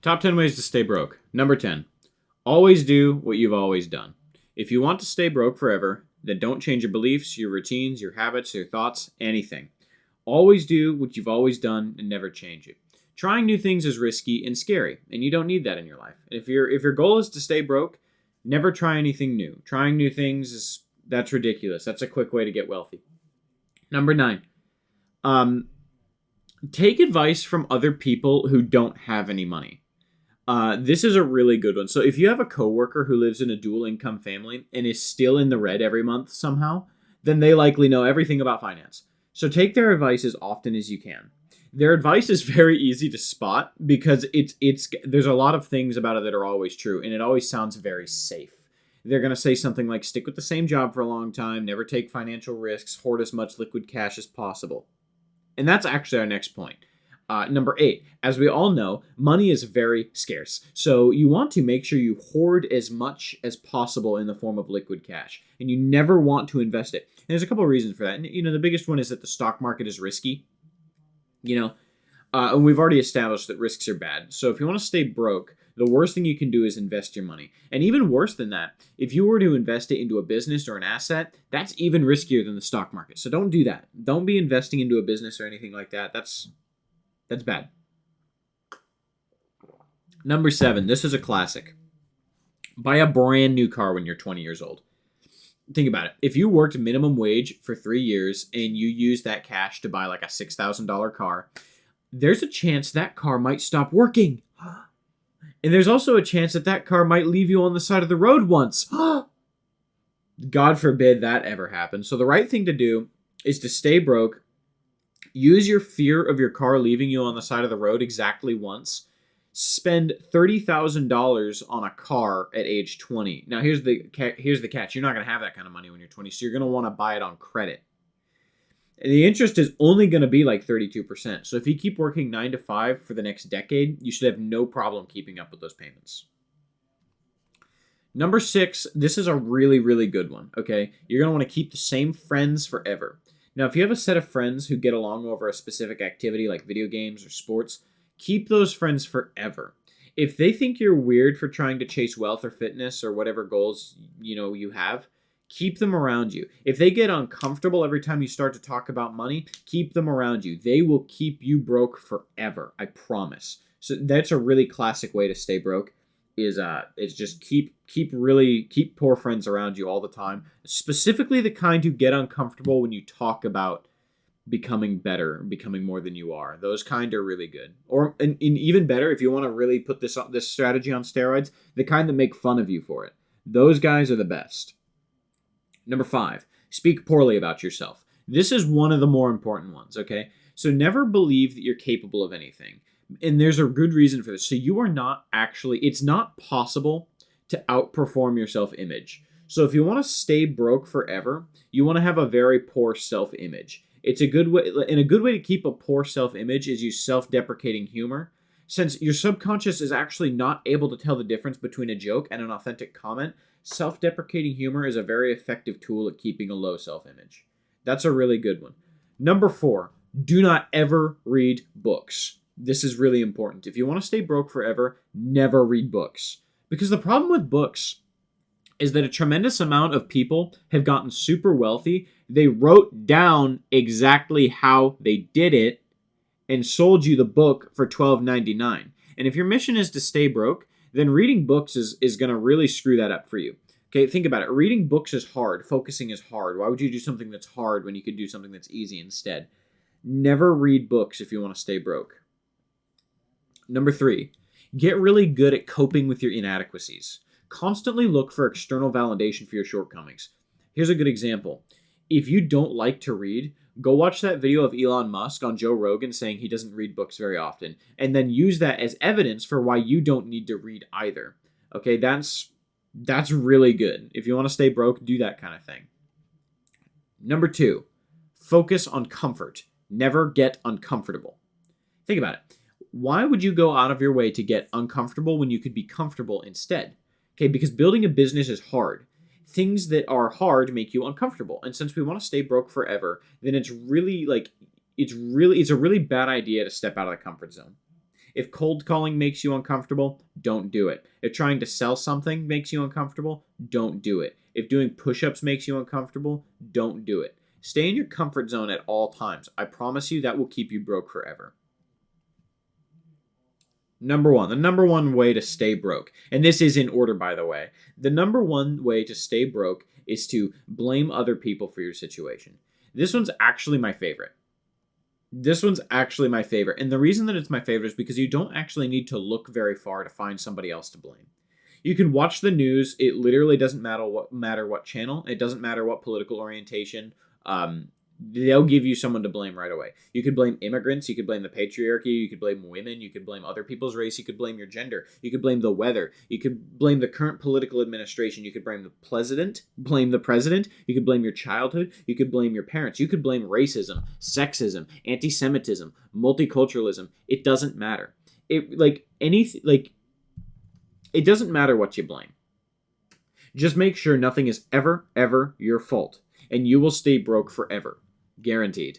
Top 10 ways to stay broke. Number 10. Always do what you've always done. If you want to stay broke forever, then don't change your beliefs, your routines, your habits, your thoughts, anything. Always do what you've always done and never change it. Trying new things is risky and scary, and you don't need that in your life. If your goal is to stay broke, never try anything new. Trying new things that's ridiculous. That's a quick way to get wealthy. Number 9. Um, Take advice from other people who don't have any money. This is a really good one. So if you have a coworker who lives in a dual income family and is still in the red every month somehow, then they likely know everything about finance. So take their advice as often as you can. Their advice is very easy to spot because it's there's a lot of things about it that are always true, and it always sounds very safe. They're going to say something like stick with the same job for a long time, never take financial risks, hoard as much liquid cash as possible. And that's actually our next point. Number 8, as we all know, money is very scarce. So you want to make sure you hoard as much as possible in the form of liquid cash. And you never want to invest it. And there's a couple of reasons for that. And, the biggest one is that the stock market is risky. And we've already established that risks are bad. So if you want to stay broke, the worst thing you can do is invest your money. And even worse than that, if you were to invest it into a business or an asset, that's even riskier than the stock market. So don't do that. Don't be investing into a business or anything like that. That's bad. Number 7, this is a classic. Buy a brand new car when you're 20 years old. Think about it. If you worked minimum wage for 3 years and you used that cash to buy like a $6,000 car, there's a chance that car might stop working. And there's also a chance that car might leave you on the side of the road once. God forbid that ever happens. So the right thing to do is to stay broke. Use your fear of your car leaving you on the side of the road exactly once. Spend $30,000 on a car at age 20. Now here's the catch. You're not going to have that kind of money when you're 20, so you're going to want to buy it on credit. And the interest is only going to be like 32%. So if you keep working 9 to 5 for the next decade, you should have no problem keeping up with those payments. Number 6, this is a really, really good one, okay? You're going to want to keep the same friends forever. Now, if you have a set of friends who get along over a specific activity like video games or sports, keep those friends forever. If they think you're weird for trying to chase wealth or fitness or whatever goals, you have, keep them around you. If they get uncomfortable every time you start to talk about money, keep them around you. They will keep you broke forever, I promise. So that's a really classic way to stay broke is just keep poor friends around you all the time, specifically the kind who get uncomfortable when you talk about becoming better, becoming more than you are. Those kind are really good. Or and even better, if you want to really put this strategy on steroids, the kind that make fun of you for it. Those guys are the best. Number 5, speak poorly about yourself. This is one of the more important ones, okay? So never believe that you're capable of anything. And there's a good reason for this. So you are not actually, it's not possible to outperform your self-image. So if you want to stay broke forever, you want to have a very poor self-image. It's a good way, and a good way to keep a poor self-image is use self-deprecating humor. Since your subconscious is actually not able to tell the difference between a joke and an authentic comment, self-deprecating humor is a very effective tool at keeping a low self-image. That's a really good one. Number 4, do not ever read books. This is really important. If you want to stay broke forever, never read books. Because the problem with books is that a tremendous amount of people have gotten super wealthy. They wrote down exactly how they did it and sold you the book for $12.99. And if your mission is to stay broke, then reading books is going to really screw that up for you. Okay, think about it. Reading books is hard. Focusing is hard. Why would you do something that's hard when you could do something that's easy instead? Never read books if you want to stay broke. Number 3, get really good at coping with your inadequacies. Constantly look for external validation for your shortcomings. Here's a good example. If you don't like to read, go watch that video of Elon Musk on Joe Rogan saying he doesn't read books very often, and then use that as evidence for why you don't need to read either. Okay, that's really good. If you want to stay broke, do that kind of thing. Number 2, focus on comfort. Never get uncomfortable. Think about it. Why would you go out of your way to get uncomfortable when you could be comfortable instead? Okay, because building a business is hard. Things that are hard make you uncomfortable. And since we want to stay broke forever, then it's a really bad idea to step out of the comfort zone. If cold calling makes you uncomfortable, don't do it. If trying to sell something makes you uncomfortable, don't do it. If doing push-ups makes you uncomfortable, don't do it. Stay in your comfort zone at all times. I promise you that will keep you broke forever. Number one, the number one way to stay broke, and this is in order, by the way. The number one way to stay broke is to blame other people for your situation. This one's actually my favorite. This one's actually my favorite. And the reason that it's my favorite is because you don't actually need to look very far to find somebody else to blame. You can watch the news. It literally doesn't matter what channel. It doesn't matter what political orientation. They'll give you someone to blame right away. You could blame immigrants. You could blame the patriarchy. You could blame women. You could blame other people's race. You could blame your gender. You could blame the weather. You could blame the current political administration. You could blame the president. You could blame your childhood. You could blame your parents. You could blame racism, sexism, anti-Semitism, multiculturalism. It doesn't matter. It doesn't matter what you blame. Just make sure nothing is ever your fault, and you will stay broke forever. Guaranteed.